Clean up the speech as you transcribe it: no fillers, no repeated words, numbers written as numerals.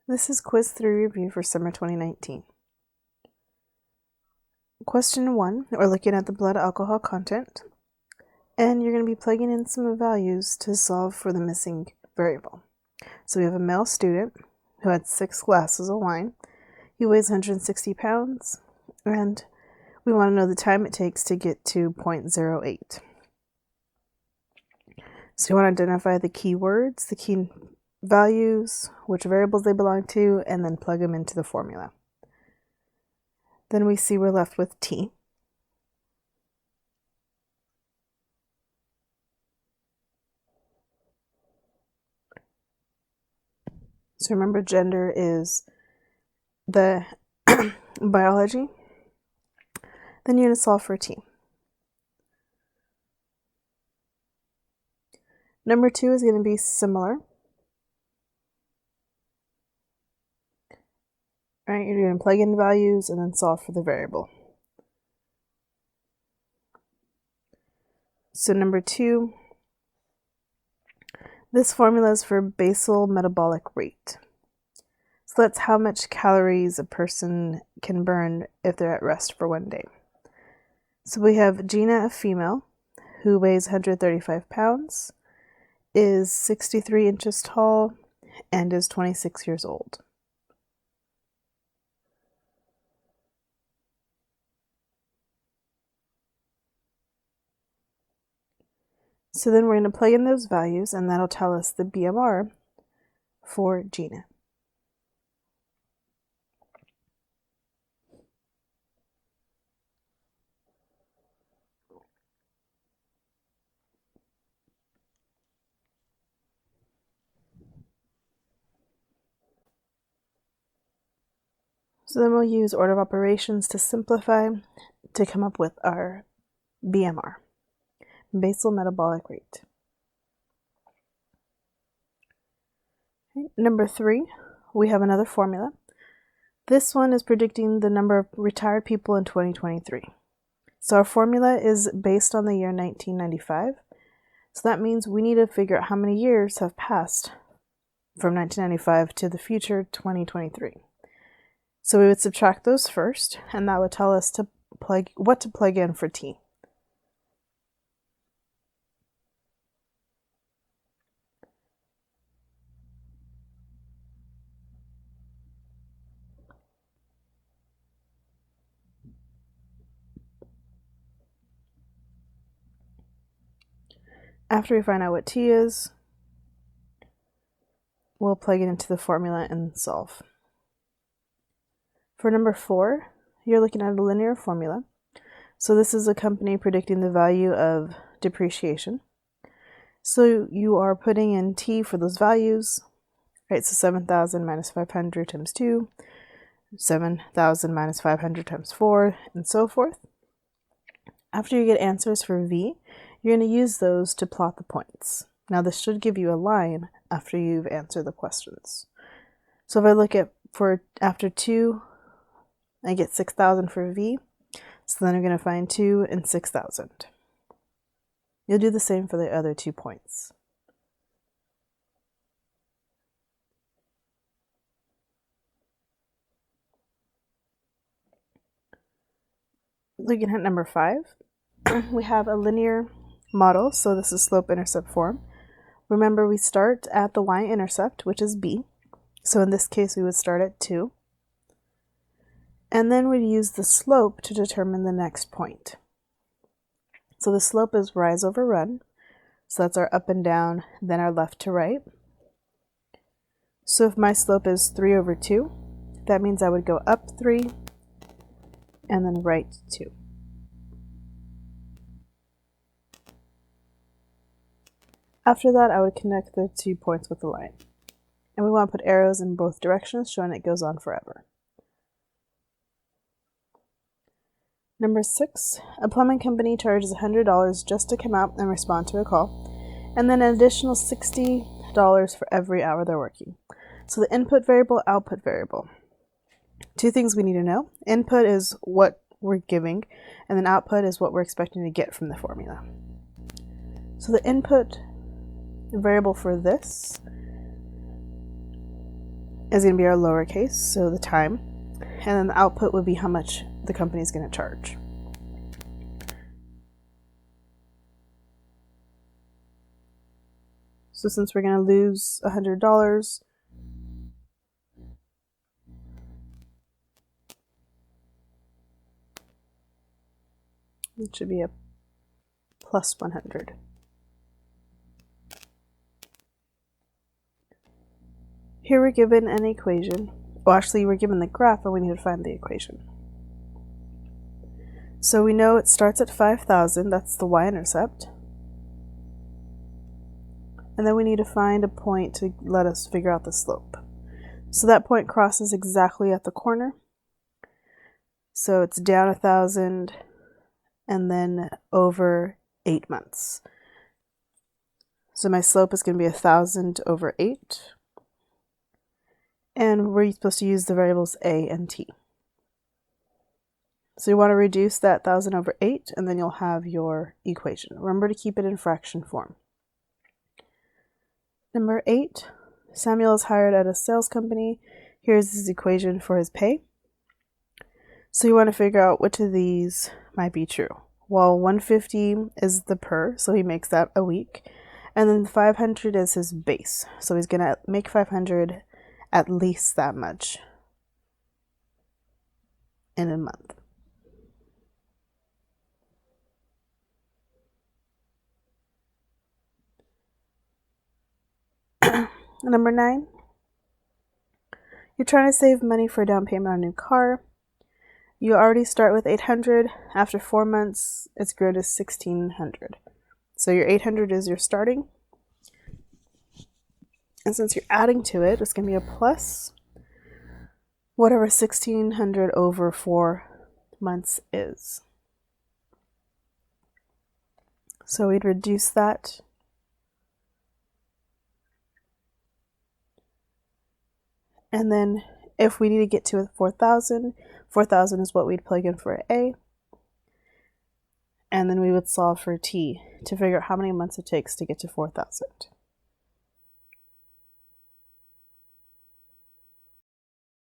This is Quiz 3 review for summer 2019. Question 1, we're looking at the blood alcohol content, and you're going to be plugging in some values to solve for the missing variable. So we have a male student who had 6 glasses of wine. He weighs 160 pounds, and we want to know the time it takes to get to 0.08. So you want to identify the keywords, the key values, which variables they belong to, and then plug them into the formula. Then we see we're left with T. So remember, gender is the biology. Then you're going to solve for T. Number 2 is going to be similar. Alright, you're going to plug in values and then solve for the variable. So number 2, this formula is for basal metabolic rate. So that's how much calories a person can burn if they're at rest for one day. So we have Gina, a female, who weighs 135 pounds, is 63 inches tall, and is 26 years old. So then we're going to plug in those values, and that'll tell us the BMR for Gina. So then we'll use order of operations to simplify to come up with our BMR, basal metabolic rate. Okay. Number 3, we have another formula. This one is predicting the number of retired people in 2023. So our formula is based on the year 1995. So that means we need to figure out how many years have passed from 1995 to the future 2023. So we would subtract those first, and that would tell us what to plug in for T. After we find out what T is, we'll plug it into the formula and solve. For number 4, you're looking at a linear formula. So this is a company predicting the value of depreciation. So you are putting in T for those values, right? So 7,000 minus 500 times 2, 7,000 minus 500 times 4, and so forth. After you get answers for V, you're going to use those to plot the points. Now this should give you a line after you've answered the questions. So if I look at after 2, I get 6,000 for V. So then I'm going to find 2 and 6,000. You'll do the same for the other 2 points. Looking at number 5, we have a linear model. So this is Slope-Intercept Form. Remember, we start at the y-intercept, which is B. So in this case, we would start at 2. And then we'd use the slope to determine the next point. So the slope is rise over run. So that's our up and down, then our left to right. So if my slope is 3 over 2, that means I would go up 3 and then right 2. After that, I would connect the 2 points with a line. And we want to put arrows in both directions, showing it goes on forever. Number 6, a plumbing company charges $100 just to come out and respond to a call, and then an additional $60 for every hour they're working. So the input variable, output variable. 2 things we need to know. Input is what we're giving, and then output is what we're expecting to get from the formula. So the input variable for this is going to be our lowercase, so the time, and then the output would be how much the company is going to charge. So since we're going to lose $100, it should be a plus 100. Here we're given an equation. Well, actually, we're given the graph, but we need to find the equation. So we know it starts at 5,000, that's the y-intercept. And then we need to find a point to let us figure out the slope. So that point crosses exactly at the corner. So it's down 1,000 and then over 8 months. So my slope is going to be 1,000 over 8. And we're supposed to use the variables a and t. So you want to reduce that 1,000 over 8, and then you'll have your equation. Remember to keep it in fraction form. Number 8, Samuel is hired at a sales company. Here's his equation for his pay. So you want to figure out which of these might be true. Well, 150 is the per, so he makes that a week. And then 500 is his base. So he's going to make 500 at least that much in a month. Number 9, you're trying to save money for a down payment on a new car. You already start with 800. After 4 months, it's grown to 1,600. So your 800 is your starting. And since you're adding to it, it's going to be a plus whatever 1,600 over 4 months is. So we'd reduce that. And then if we need to get to 4,000, 4,000 is what we'd plug in for A. And then we would solve for T to figure out how many months it takes to get to 4,000.